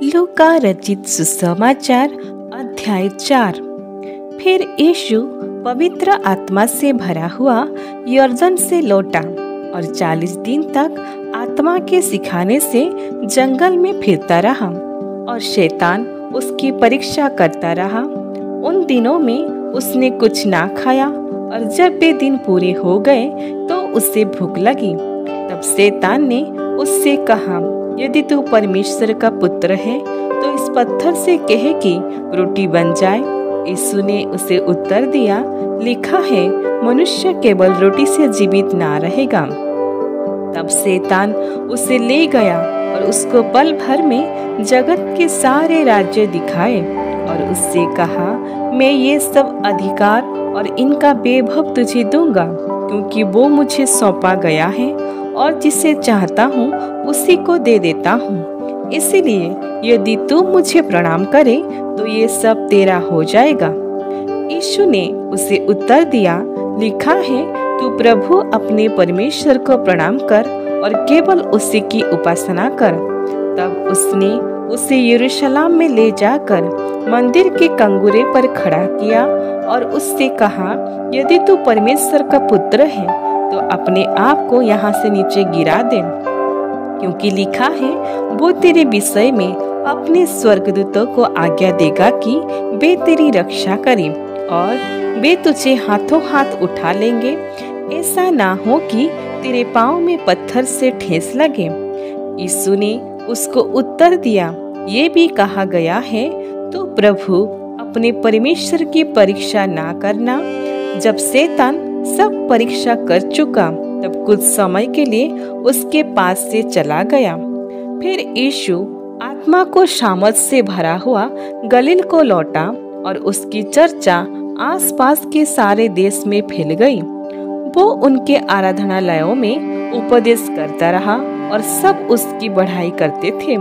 लूका रचित सुसमाचार अध्याय 4। फिर यीशु पवित्र आत्मा से भरा हुआ यर्दन से लौटा और 40 दिन तक आत्मा के सिखाने से जंगल में फिरता रहा और शैतान उसकी परीक्षा करता रहा। उन दिनों में उसने कुछ ना खाया और जब वे दिन पूरे हो गए तो उसे भूख लगी। तब शैतान ने उससे कहा, यदि तू परमेश्वर का पुत्र है तो इस पत्थर से कहे कि रोटी बन जाए। यीशु ने उसे उत्तर दिया, लिखा है, मनुष्य केवल रोटी से जीवित ना रहेगा। तब शैतान उसे ले गया और उसको पल भर में जगत के सारे राज्य दिखाए और उससे कहा, मैं ये सब अधिकार और इनका वैभव तुझे दूंगा, क्योंकि वो मुझे सौंपा गया है और जिसे चाहता हूँ उसी को दे देता हूँ। इसीलिए यदि तू मुझे प्रणाम करे तो ये सब तेरा हो जाएगा। यीशु ने उसे उत्तर दिया, लिखा है, तू प्रभु अपने परमेश्वर को प्रणाम कर और केवल उसी की उपासना कर। तब उसने उसे यरूशलेम में ले जाकर मंदिर के कंगूरे पर खड़ा किया और उससे कहा, यदि तू परमेश्वर का पुत्र है तो अपने आप को यहाँ से नीचे गिरा दे, क्योंकि लिखा है, वो तेरे विषय में अपने स्वर्गदूतों को आज्ञा देगा कि वे तेरी रक्षा करें और वे तुझे हाथों हाथ उठा लेंगे, ऐसा ना हो कि तेरे पाँव में पत्थर से ठेस लगे। यीशु ने उसको उत्तर दिया, ये भी कहा गया है, तू प्रभु अपने परमेश्वर की परीक्षा ना करना। जब शैतान सब परीक्षा कर चुका तब कुछ समय के लिए उसके पास से चला गया। फिर यीशु आत्मा को सामर्थ से भरा हुआ गलील को लौटा और उसकी चर्चा आसपास के सारे देश में फैल गई। वो उनके आराधनालयों में उपदेश करता रहा और सब उसकी बढ़ाई करते थे।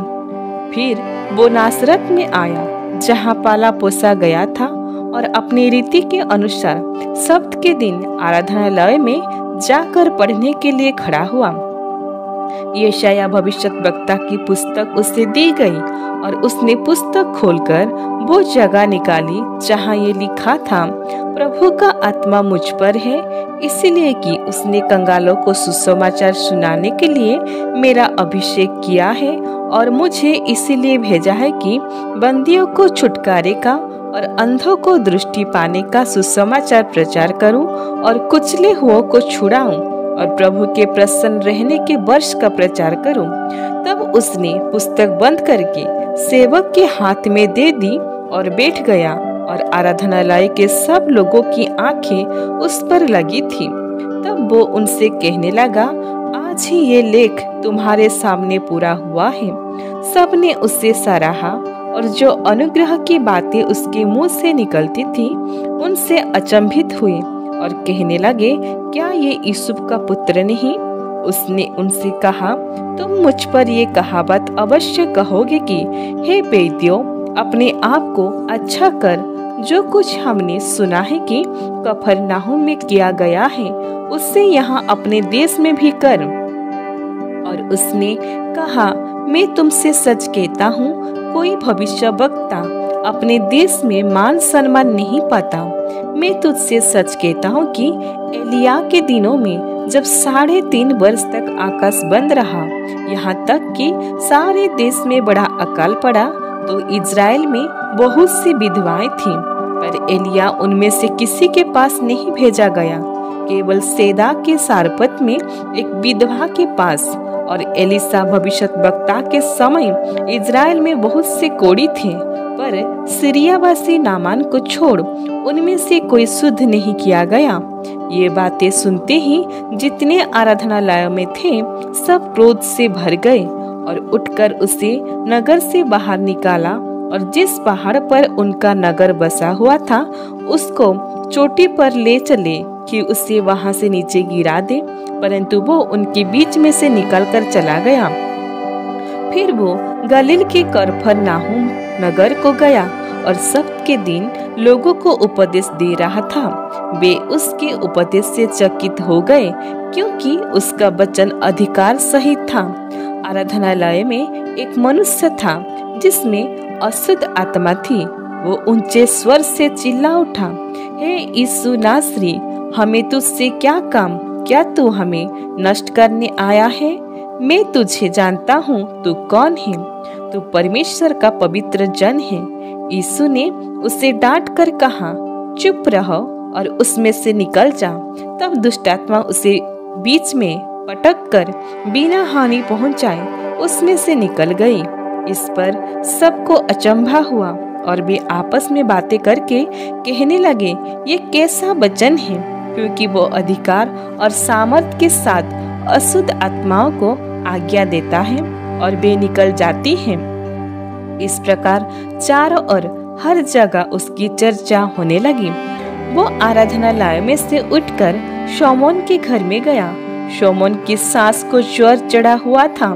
फिर वो नासरत में आया, जहाँ पाला पोसा गया था, और अपनी रीति के अनुसार सब्त के दिन आराधनालय में जाकर पढ़ने के लिए खड़ा हुआ। यशायाह भविष्यद्वक्ता की पुस्तक उसे दी गई और उसने पुस्तक खोलकर वो जगह निकाली जहाँ ये लिखा था, प्रभु का आत्मा मुझ पर है, इसलिए कि उसने कंगालों को सुसमाचार सुनाने के लिए मेरा अभिषेक किया है और मुझे इसीलिए भेजा है कि बंदियों को छुटकारे का और अंधों को दृष्टि पाने का सुसमाचार प्रचार करूं और कुचले हुओं को छुड़ाऊं और प्रभु के प्रसन्न रहने के वर्ष का प्रचार करूं। तब उसने पुस्तक बंद करके सेवक के हाथ में दे दी और बैठ गया और आराधनालय के सब लोगों की आंखें उस पर लगी थी। तब वो उनसे कहने लगा, आज ही ये लेख तुम्हारे सामने पूरा हुआ है। सबने उससे सराहा और जो अनुग्रह की बातें उसके मुंह से निकलती थी उनसे अचंभित हुए और कहने लगे, क्या ये यूसुफ का पुत्र नहीं? उसने उनसे कहा, तुम मुझ पर ये कहावत अवश्य कहोगे कि हे बेइज्जतियों, अपने आप को अच्छा कर। जो कुछ हमने सुना है कि कफरनाहुम में किया गया है, उससे यहाँ अपने देश में भी कर। और उसने कहा, मैं तुमसे सच कहता हूँ, कोई भविष्यवक्ता अपने देश में मान सम्मान नहीं पाता। मैं तुझसे सच कहता हूँ कि एलिया के दिनों में जब 3.5 वर्ष तक आकाश बंद रहा, यहाँ तक कि सारे देश में बड़ा अकाल पड़ा, तो इज़राइल में बहुत सी विधवाएं थीं, पर एलिया उनमें से किसी के पास नहीं भेजा गया, केवल सैदा के सारपत में एक विधवा के पास। और एलिसा भविष्यद्वक्ता के समय इज़राइल में बहुत से कोढ़ी थे, पर सीरियावासी नामान को छोड़ उनमें से कोई शुद्ध नहीं किया गया। ये बातें सुनते ही जितने आराधनालयों में थे सब क्रोध से भर गए और उठकर उसे नगर से बाहर निकाला और जिस पहाड़ पर उनका नगर बसा हुआ था उसको चोटी पर ले चले कि उसे वहां से नीचे गिरा दे, परंतु वो उनके बीच में से निकलकर चला गया। फिर वो गलील के कफरनाहुम नगर को गया और सब्त के दिन लोगों को उपदेश दे रहा था। वे उसके उपदेश से चकित हो गए, क्योंकि उसका वचन अधिकार सहित था। आराधनालय में एक मनुष्य था जिसमें अशुद्ध आत्मा थी, वो ऊंचे स्वर से चिल्ला उठा, हे यीशु नासरी, हमें तुझसे क्या काम? क्या तू हमें नष्ट करने आया है? मैं तुझे जानता हूँ, तू कौन है? तू परमेश्वर का पवित्र जन है। यीशु ने उसे डांट कर कहा, चुप रहो और उसमें से निकल जा। तब दुष्ट आत्मा उसे बीच में पटक कर बिना हानि पहुंचाए उसमें से निकल गई। इस पर सबको अचंभा हुआ और वे आपस में बातें करके कहने लगे, ये कैसा वचन है, क्योंकि वो अधिकार और सामर्थ के साथ अशुद्ध आत्माओं को आज्ञा देता है और वे निकल जाती हैं। इस प्रकार चारों ओर हर जगह उसकी चर्चा होने लगी। वो आराधनालय में से उठकर शमौन के घर में गया। शमौन की सास को ज्वर चढ़ा हुआ था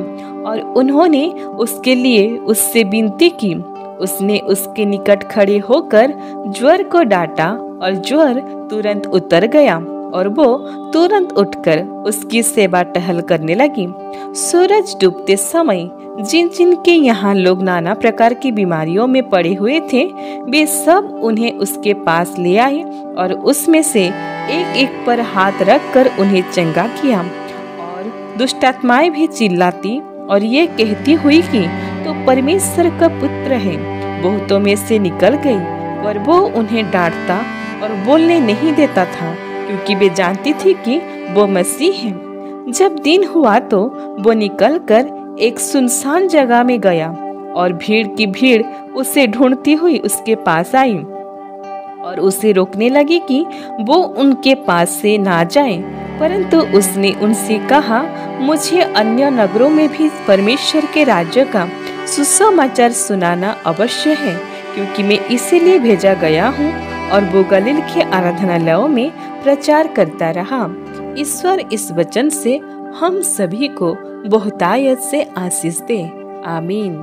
और उन्होंने उसके लिए उससे विनती की। उसने उसके निकट खड़े होकर ज्वर को डांटा और ज्वर तुरंत उतर गया और वो तुरंत उठकर उसकी सेवा टहल करने लगी। सूरज डूबते समय जिन जिन के यहाँ लोग नाना प्रकार की बीमारियों में पड़े हुए थे, वे सब उन्हें उसके पास ले आए और उसमें से एक एक पर हाथ रखकर उन्हें चंगा किया। और दुष्ट आत्माएं भी चिल्लाती और ये कहती हुई कि तो परमेश्वर का पुत्र है, बहुतों में से निकल गई, पर वो उन्हें डांटता और बोलने नहीं देता था, क्योंकि वे जानती थी कि वो मसीह है। जब दिन हुआ तो वो निकलकर एक सुनसान जगह में गया और भीड़ की भीड़ उसे ढूंढती हुई उसके पास आई और उसे रोकने लगी कि वो उनके पास से ना जाए। परंतु उसने उनसे कहा, मुझे अन्य नगरों में भी परमेश्वर के राज्य का सुसमाचार सुनाना अवश्य है, क्योंकि मैं इसीलिए भेजा गया हूँ। और वो गलील के आराधनालयों में प्रचार करता रहा। ईश्वर इस वचन से हम सभी को बहुतायत से आशीष दे। आमीन।